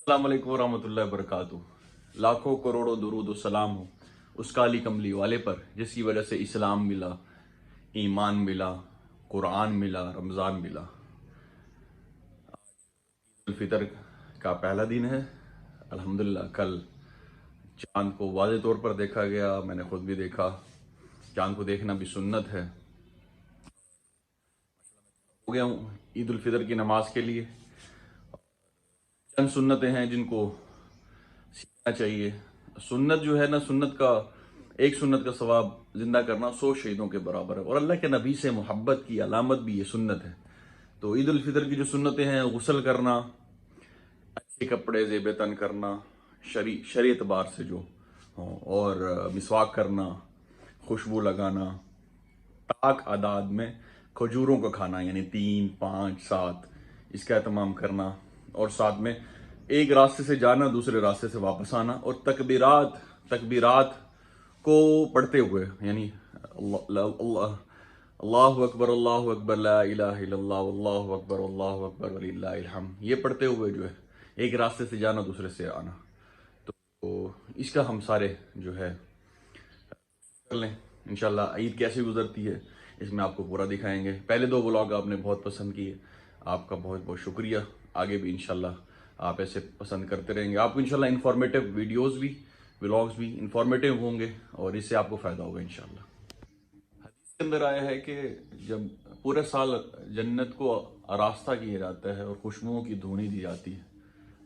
अस्सलाम वालेकुम रहमतुल्लाहि वबरकातुहू। लाखों करोड़ों दुरूद सलाम हो उस काली कमली वाले पर जिसकी वजह से इस्लाम मिला, ईमान मिला, कुरान मिला, रमज़ान मिला। ईद उल फितर का पहला दिन है। अल्हम्दुलिल्लाह कल चांद को वाज़े तौर पर देखा गया। मैंने खुद भी देखा। चांद को देखना भी सुन्नत है। हो गया हूँ ईद उल फितर की नमाज के लिए। चंद सुन्नतें हैं जिनको सीखना चाहिए। सुन्नत जो है ना, सुन्नत का एक सुन्नत का सवाब जिंदा करना 100 शहीदों के बराबर है। और अल्लाह के नबी से मोहब्बत की अलामत भी ये सुन्नत है। तो ईद उल फितर की जो सुन्नतें हैं, गुस्ल करना, अच्छे कपड़े ज़ेब तन करना, शरी एतबार से जो हो, और मिसवाक करना, खुशबू लगाना, ताक आदाद में खजूरों का खाना यानी 3, 5, 7 इसका एहतमाम करना, और साथ में एक रास्ते से जाना दूसरे रास्ते से वापस आना, और तकबीरात तकबीरात को पढ़ते हुए यानी अल्लाहु अकबर ला इलाहा इल्लल्लाह वल्लाहु अकबर वलिल्लाहिल हम्द, ये पढ़ते हुए जो है एक रास्ते से जाना दूसरे से आना। तो इसका हम सारे जो है कर लें। इंशाल्लाह ईद कैसे गुजरती है इसमें आपको पूरा दिखाएंगे। पहले 2 व्लॉग आपने बहुत पसंद किए, आपका बहुत बहुत शुक्रिया। आगे भी इंशाल्लाह आप ऐसे पसंद करते रहेंगे। आपको इंशाल्लाह इंफॉर्मेटिव वीडियोस भी, व्लॉग्स भी इंफॉर्मेटिव होंगे और इससे आपको फ़ायदा होगा इंशाल्लाह। हदीस के अंदर आया है कि जब पूरे साल जन्नत को आरास्ता किया जाता है और खुशबुओं की धूनी दी जाती है,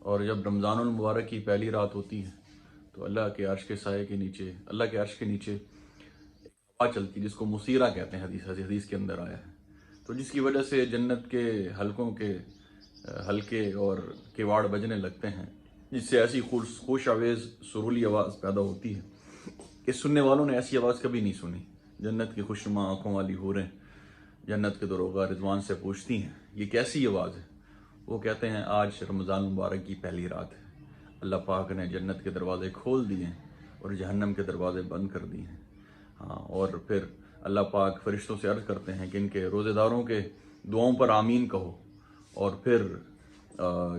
और जब रमज़ानुल मुबारक की पहली रात होती है तो अल्लाह के अर्श के साए के नीचे, अल्लाह के अर्श के नीचे हवा चलती है जिसको मुसीरा कहते हैं। हदीस के अंदर आया है। तो जिसकी वजह से जन्नत के हलकों के हल्के और किवाड़ बजने लगते हैं, जिससे ऐसी खुश आवेज सुरीली आवाज़ पैदा होती है कि सुनने वालों ने ऐसी आवाज़ कभी नहीं सुनी। जन्नत की खुशनुमा आंखों वाली हूरें जन्नत के दरोगा रिजवान से पूछती हैं, ये कैसी आवाज़ है? वो कहते हैं, आज रमज़ान मुबारक की पहली रात है। अल्लाह पाक ने जन्नत के दरवाजे खोल दिए हैं और जहन्नम के दरवाजे बंद कर दिए हैं। हाँ, और फिर अल्लाह पाक फरिश्तों से अर्ज़ करते हैं कि इनके रोज़ेदारों के दुआओं पर आमीन कहो। और फिर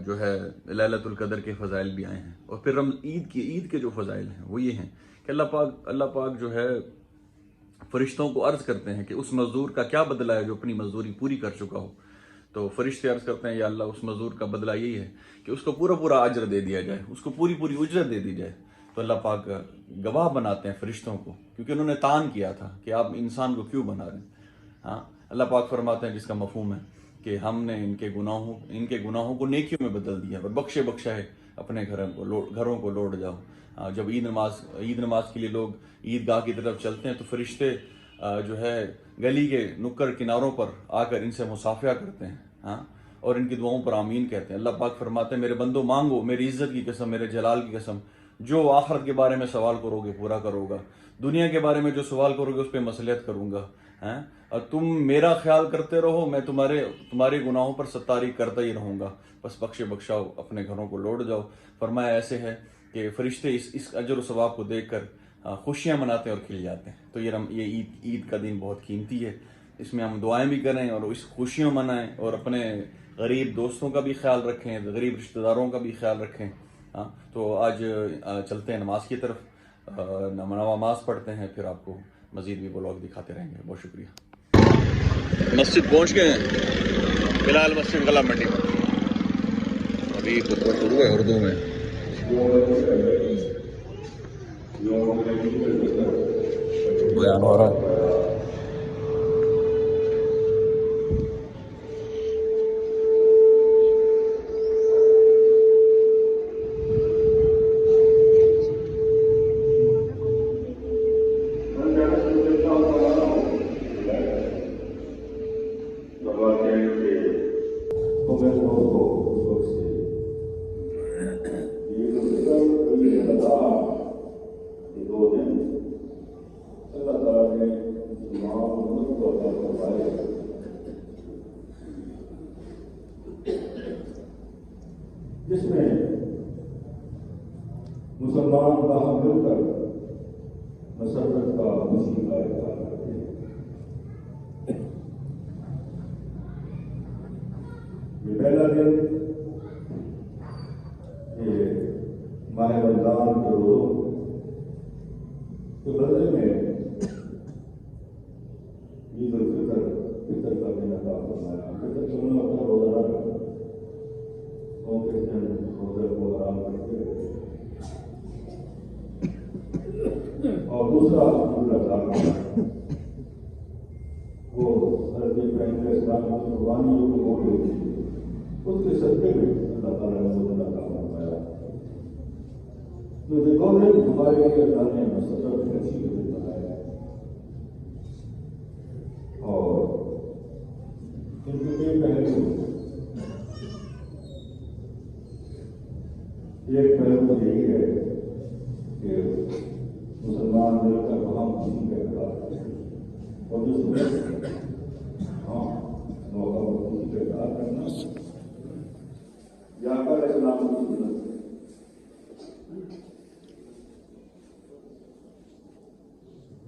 जो है लैलतुल कदर के फ़ज़ाइल भी आए हैं। और फिर ईद के जो फ़ज़ाइल हैं वो ये हैं कि अल्लाह पाक जो है फरिश्तों को अर्ज़ करते हैं कि उस मज़दूर का क्या बदला है जो अपनी मजदूरी पूरी कर चुका हो। तो फरिश्ते अर्ज़ करते हैं, या अल्लाह उस मज़दूर का बदला यही है कि उसको पूरा पूरा अजर दे दिया जाए, उसको पूरी पूरी उजरत दे दी जाए। तो अल्लाह पाक गवाह बनाते हैं फरिश्तों को, क्योंकि उन्होंने तान किया था कि आप इंसान को क्यों बना रहे हैं। हाँ, अल्लाह पाक फरमाते हैं, जिसका मफहूम है कि हमने इनके गुनाहों को नेकियों में बदल दिया और बख्शा है, अपने घरों को लौट जाओ। जब ईद नमाज के लिए लोग ईदगाह की तरफ चलते हैं तो फरिश्ते जो है गली के नुक्कड़ किनारों पर आकर इनसे मुसाफिया करते हैं। हाँ, और इनकी दुआओं पर आमीन कहते हैं। अल्लाह पाक फरमाते हैं, मेरे बंदो मांगो, मेरी इज्जत की कसम, मेरे जलाल की कसम, जो आखिरत के बारे में सवाल करोगे पूरा करूँगा, दुनिया के बारे में जो सवाल करोगे उस पर मसलियत करूँगा। हैं, और तुम मेरा ख्याल करते रहो, मैं तुम्हारे गुनाहों पर सत्तारी करता ही रहूँगा। बस बख्शाओ, अपने घरों को लौट जाओ। फरमाया ऐसे है कि फरिश्ते इस अजर और सवाब को देखकर खुशियाँ मनाते हैं और खिल जाते हैं। तो ये ईद का दिन बहुत कीमती है। इसमें हम दुआएं भी करें और इस खुशियाँ मनाएं, और अपने गरीब दोस्तों का भी ख्याल रखें, गरीब रिश्तेदारों का भी ख्याल रखें। हाँ, तो आज चलते हैं नमाज की तरफ। नमाज पढ़ते हैं, फिर आपको मज़ीद भी व्लॉग दिखाते रहेंगे। बहुत शुक्रिया। मस्जिद पहुँच गए हैं, फिलहाल मस्जिद गला मंडी में। अभी खुतबा शुरू है उर्दू में। बयान हो रहा है। जिसमें मुसलमान बाहर मिलकर मसरत का मसीह का इख्तियार करते हैं। ये पहला दिन ये माह रमजान के रोज़ों के बदले में ईद उल फितर का दिन अता फरमाया। फितर के उन्होंने अपना रोज़ा न रखा, तो किस दिन रोज़े को आराम करते रहे। और दूसरा वो हज़रत इब्राहीम अलैहिस्सलाम की कुर्बानी जो कबूल हुई थी, उसके सदक़े में अल्लाह ताला ने मुझे अता फरमाया। तो ये दो दिन हमारे लिए अल्लाह ने मुस्तक़िल खुशी के दिन बनाया और इनके कई पहलू। एक पहलू यही है कि मुसलमान मिलकर हम खुशी का इकरार करें और जो सुबह हाँ मौका खुशी का इकरार करना याक़ूब अलैहिस्सलाम की सुन्नत।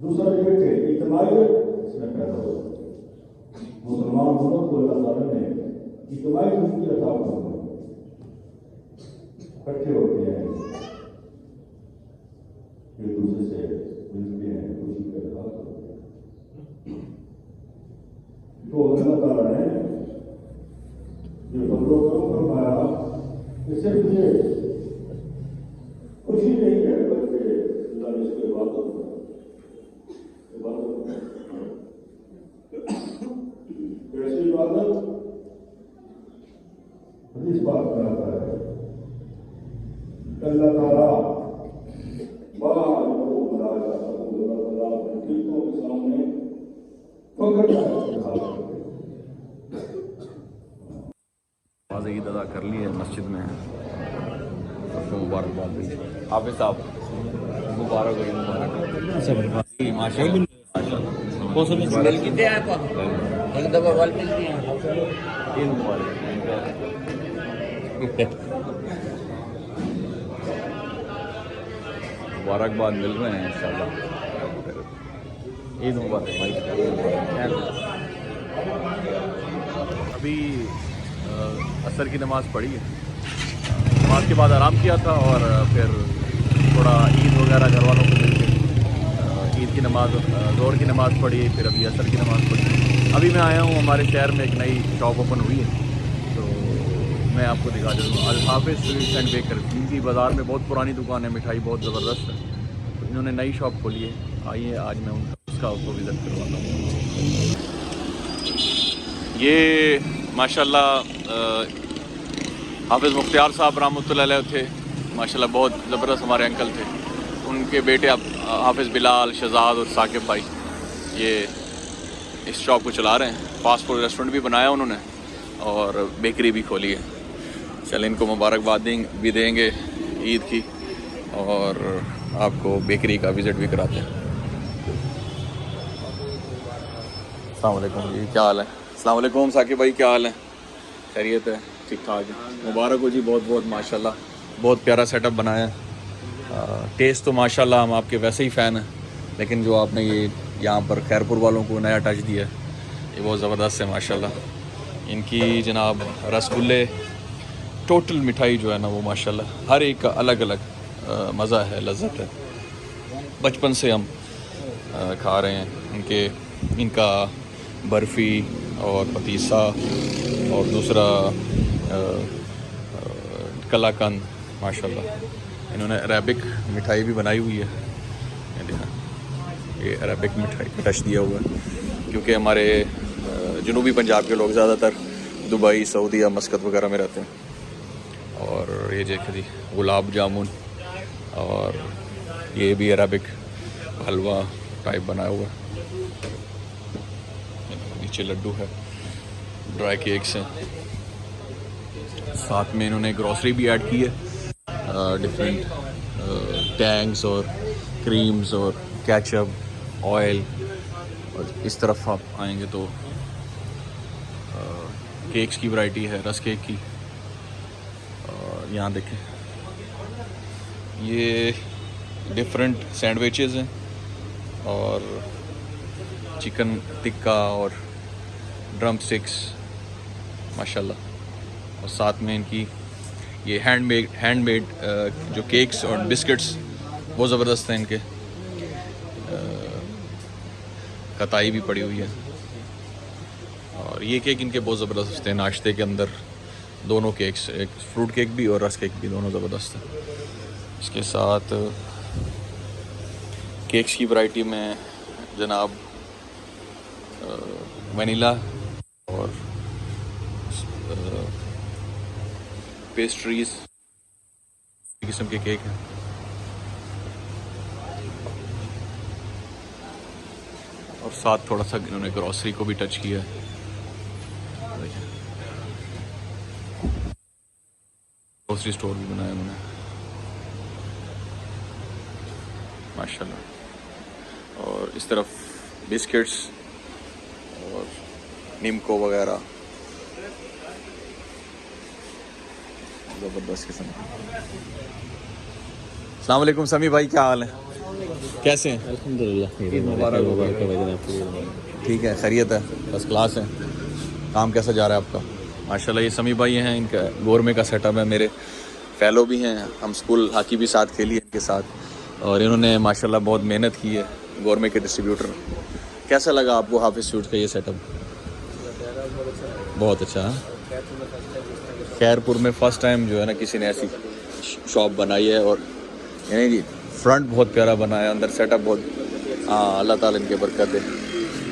दूसरा ये कि इज्तिमाइयत इसमें पैदा हो, मुसलमान उम्मत को अल्लाह ताला ने इज्तिमाई ज़िंदगी अता फरमाई, इकट्ठे होते हैं, एक दूसरे से मिलते हैं, खुशी का इज़हार करते हैं। तो अल्लाह ताला ने ये फजलो करम फरमाया कि सिर्फ ये खुशी नहीं है बल्कि अल्लाह ने इसको इबादत कैसी इबादत हदीस बात कराता है। अल्लाह ताला के सामने नमाज़ ईद अदा कर ली है मस्जिद में, सबको मुबारकबाद दी। हाफिज़ साहब मुबारक हो, मुबारक माशाअल्लाह। मुबारकबाद मिल रहे हैं इंशाअल्लाह। ईद मुबारक भाई। अभी असर की नमाज़ पढ़ी है, नमाज के बाद आराम किया था और फिर थोड़ा ईद वगैरह घर वालों को मिलकर ईद की नमाज़, ज़ोहर की नमाज़ पढ़ी, फिर अभी असर की नमाज़ पढ़ी। अभी मैं आया हूँ, हमारे शहर में एक नई शॉप ओपन हुई है, तो मैं आपको दिखा देता हूँ। अल हाफिज़ स्वीट्स एंड बेकर, इनकी बाज़ार में बहुत पुरानी दुकान है, मिठाई बहुत ज़बरदस्त है, तो इन्होंने नई शॉप खोली है। आइए आज मैं उसका आपको विज़िट करवाता हूँ। ये माशाल्लाह हाफिज़ मुख्तियार साहब रहमतुल्लाह अलैह थे, माशाल्लाह बहुत ज़बरदस्त हमारे अंकल थे। उनके बेटे अब हाफिज़ बिलाल, शहजाद और साकिब भाई ये इस शॉप को चला रहे हैं। फास्ट फूड रेस्टोरेंट भी बनाया उन्होंने और बेकरी भी खोली है। चलें इनको मुबारकबाद भी देंगे ईद की और आपको बेकरी का विज़िट भी कराते हैं। अस्सलाम वालेकुम जी, क्या हाल है? अस्सलाम वालेकुम साकिब भाई, क्या हाल है? खैरियत है? ठीक ठाक है, मुबारक हो जी। बहुत बहुत माशाल्लाह, बहुत प्यारा सेटअप बनाया है। टेस्ट तो माशाल्लाह हम आपके वैसे ही फ़ैन हैं, लेकिन जो आपने ये यहाँ पर खैरपुर वालों को नया टच दिया है ये बहुत ज़बरदस्त है माशाल्लाह। इनकी जनाब रसगुल्ले, टोटल मिठाई जो है ना वो माशाल्लाह हर एक का अलग अलग मज़ा है, लज्जत है। बचपन से हम खा रहे हैं इनका बर्फ़ी और पतीसा और दूसरा कलाकंद माशाल्लाह। इन्होंने अरेबिक मिठाई भी बनाई हुई है, ये देखा, ये अरेबिक मिठाई का टच दिया हुआ है, क्योंकि हमारे जनूबी पंजाब के लोग ज़्यादातर दुबई, सऊदीया, मस्कत वगैरह में रहते हैं। और ये देखें जी गुलाब जामुन, और ये भी अरेबिक हलवा टाइप बनाया हुआ है। नीचे लड्डू है, ड्राई केक्स हैं, साथ में इन्होंने ग्रॉसरी भी ऐड की है, डिफरेंट टैंक्स और क्रीम्स और केचप, ऑयल। और इस तरफ आप आएंगे तो केक्स की वैरायटी है, रस केक की। और यहाँ देखें ये डिफरेंट सैंडविचेस हैं और चिकन टिक्का और ड्रम स्टिक्स माशाल्लाह। और साथ में इनकी ये हैंडमेड जो केक्स और बिस्किट्स बहुत ज़बरदस्त हैं इनके। कताई भी पड़ी हुई है और ये केक इनके बहुत ज़बरदस्त हैं नाश्ते के अंदर। दोनों केक्स, एक फ्रूट केक भी और रस केक भी, दोनों ज़बरदस्त हैं। इसके साथ केक्स की वैरायटी में जनाब वनीला और पेस्ट्रीज किस्म के केक हैं। और साथ थोड़ा सा इन्होंने ग्रॉसरी को भी टच किया है। ग्रॉसरी स्टोर भी बनाया उन्होंने माशाल्लाह। और इस तरफ बिस्किट्स और निम्को वगैरह ज़बरदस्त किस्म। अस्सलाम वालेकुम समी भाई, क्या हाल है, कैसे हैं? अल्हम्दुलिल्लाह। ठीक है, खैरियत है, फर्स्ट क्लास है। काम कैसा जा रहा है आपका? माशाल्लाह। ये समी भाई हैं, इनका गोरमे का सेटअप है, मेरे फेलो भी हैं, हम स्कूल हॉकी भी साथ खेली है इनके साथ। और इन्होंने माशाल्लाह बहुत मेहनत की है, गोरमे के डिस्ट्रीब्यूटर। कैसा लगा आपको हाफिज़ स्वीट्स का ये सेटअप? बहुत अच्छा है। खैरपुर में फ़र्स्ट टाइम जो है ना किसी ने ऐसी शॉप बनाई है। और यानी कि फ्रंट बहुत प्यारा बना है, अंदर सेटअप बहुत, हाँ अल्लाह ताला इनके बरकत है।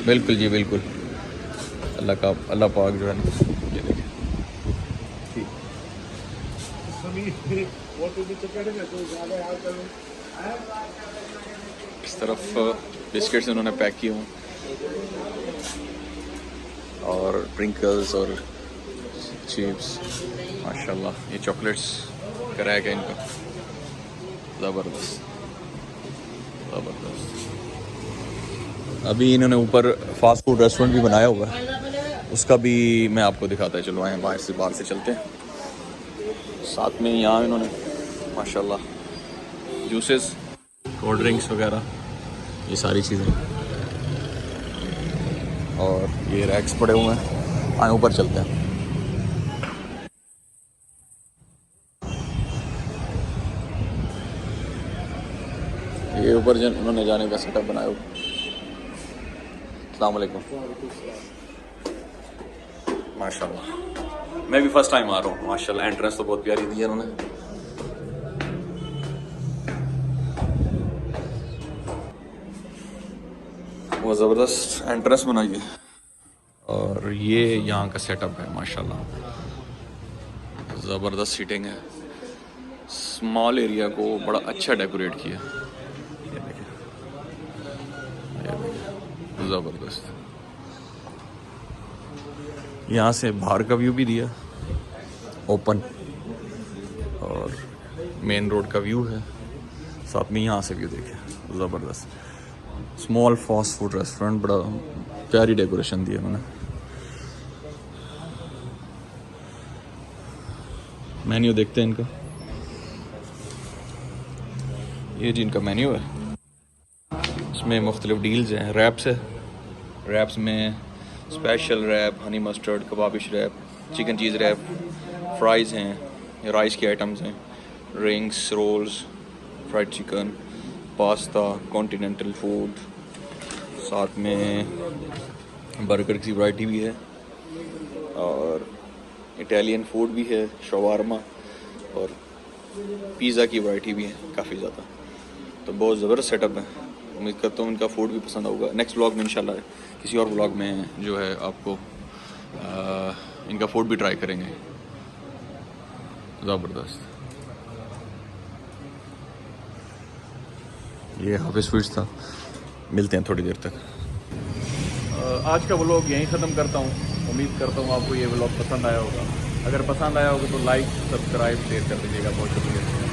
बिल्कुल जी बिल्कुल, अल्लाह पाक जो है ना, ये देखिए इस तरफ बिस्किट्स इन्होंने पैक किए हुए और प्रिंकल्स और चिप्स माशाल्लाह। ये चॉकलेट्स का रैक है इनका, ज़बरदस्त ज़बरदस्त। अभी इन्होंने ऊपर फास्ट फूड रेस्टोरेंट भी बनाया हुआ है, उसका भी मैं आपको दिखाता है। चलो आए बाहर से चलते हैं। साथ में यहाँ इन्होंने माशाल्लाह जूसेस, कोल्ड ड्रिंक्स वगैरह, ये सारी चीज़ें। और ये रैक्स पड़े हुए हैं, आए ऊपर चलते हैं। ये ऊपर उन्होंने जाने का सेटअप बनाया हुआ। अस्सलाम वालेकुम। माशाल्लाह, मैं भी फर्स्ट टाइम आ रहा हूँ माशाल्लाह। एंट्रेंस तो बहुत प्यारी दी है उन्होंने। वो ज़बरदस्त एंट्रेंस बनाई है। और ये यहाँ का सेटअप है माशाल्लाह, ज़बरदस्त सीटिंग है। स्मॉल एरिया को बड़ा अच्छा डेकोरेट किया, ये देखिए ज़बरदस्त। यहाँ से बाहर का व्यू भी दिया ओपन, और मेन रोड का व्यू है साथ में। यहाँ से व्यू देखे, ज़बरदस्त। स्मॉल फास्ट फूड रेस्टोरेंट, बड़ा प्यारी डेकोरेशन दी है उन्होंने। मेन्यू देखते हैं इनका, ये जी इनका मेन्यू है। इसमें मुख्तलिफ डील्स हैं। रैप्स है, रैप्स में special wrap, honey mustard, kababish wrap, chicken cheese wrap, fries हैं, राइस के आइटम्स हैं, rings, rolls, fried chicken, pasta, continental food, साथ में बर्गर की वैरायटी भी है और इटालियन फूड भी है, शवारमा और पिज़्ज़ा की वैरायटी भी है काफ़ी ज़्यादा। तो बहुत ज़बरदस्त सेटअप है। उम्मीद करता हूँ इनका फूड भी पसंद होगा। नेक्स्ट व्लॉग में इंशाल्लाह, किसी और व्लॉग में जो है आपको इनका फूड भी ट्राई करेंगे। ज़बरदस्त। ये हाफिज़ स्वीट्स था, मिलते हैं थोड़ी देर तक। आज का व्लॉग यहीं ख़त्म करता हूँ। उम्मीद करता हूँ आपको ये व्लॉग पसंद आया होगा। अगर पसंद आया होगा तो लाइक, सब्सक्राइब, शेयर कर दीजिएगा। बहुत शुक्रिया।